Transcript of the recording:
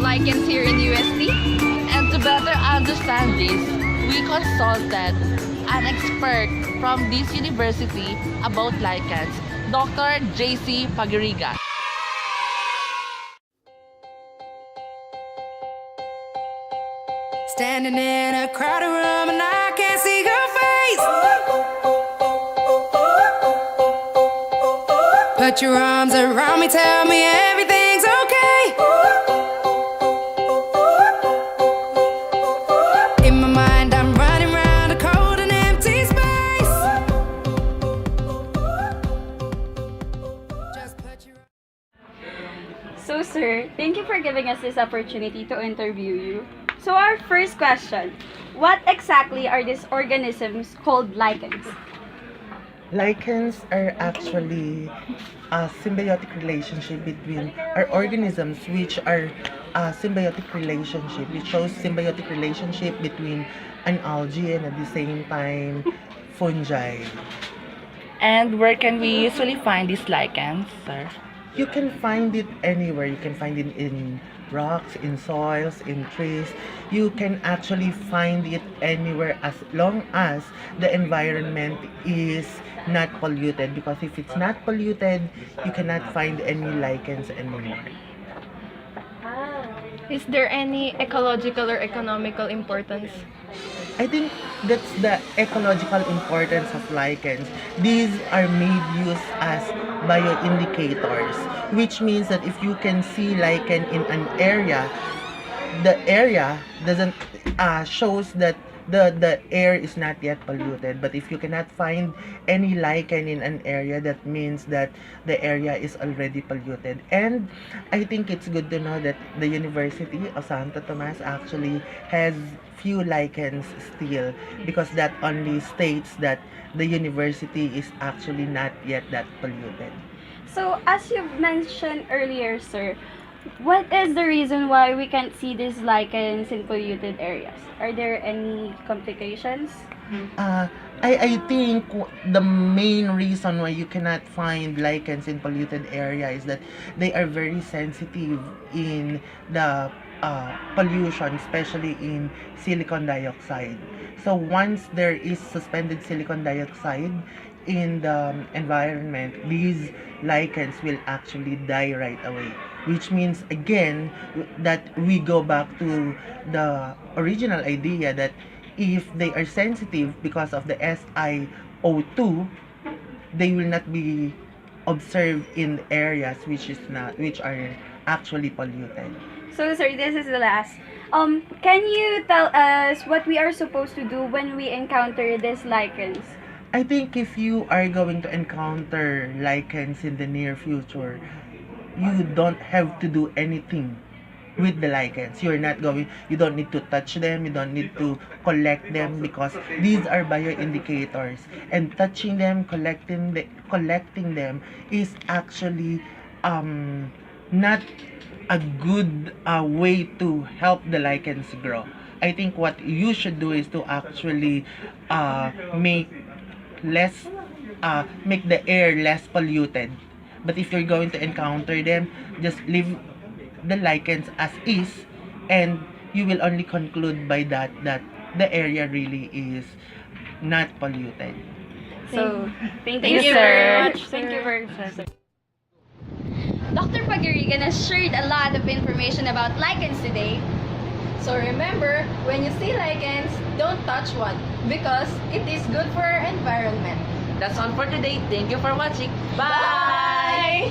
lichens here in UST. And to better understand this, we consulted an expert from this university about lichens, Dr. Jaycee Paguirigan. Standing in a crowded room and I can't see your face. Put your arms around me, tell me everything's okay. In my mind I'm running round a cold and empty space. Just put your... So sir, thank you for giving us this opportunity to interview you. So our first question, what exactly are these organisms called lichens? Lichens are actually a symbiotic relationship between our organisms, which are a symbiotic relationship. It shows symbiotic relationship between an algae and at the same time fungi. And where can we usually find these lichens, sir? You can find it anywhere. You can find it in rocks, in soils, in trees. You can actually find it anywhere as long as the environment is not polluted, because if it's not polluted, you cannot find any lichens anymore. Is there any ecological or economical importance? I think that's the ecological importance of lichens. These are made use as bioindicators, which means that if you can see lichen in an area, the area doesn't shows that the air is not yet polluted. But if you cannot find any lichen in an area, that means that the area is already polluted. And I think it's good to know that the University of Santo Tomas actually has few lichens still, because that only states that the university is actually not yet that polluted. So as you've mentioned earlier, sir, what is the reason why we can't see these lichens in polluted areas? Are there any complications? I think the main reason why you cannot find lichens in polluted area is that they are very sensitive in the pollution, especially in silicon dioxide. So once there is suspended silicon dioxide in the environment, these lichens will actually die right away. Which means again that we go back to the original idea that if they are sensitive because of the SiO2, they will not be observed in areas which are actually polluted. So sir, this is the last. Can you tell us what we are supposed to do when we encounter these lichens? I think if you are going to encounter lichens in the near future, you don't have to do anything with the lichens. You don't need to touch them, you don't need to collect them, because these are bioindicators, and touching them, collecting them is actually not a good way to help the lichens grow. I think what you should do is to actually make the air less polluted. But if you're going to encounter them, just leave the lichens as is, and you will only conclude by that the area really is not polluted. So, thank you you very much. much, Thank sir. you very much, sir. Dr. Paguirigan has shared a lot of information about lichens today. So remember, when you see lichens, don't touch one because it is good for our environment. That's all for today. Thank you for watching. Bye!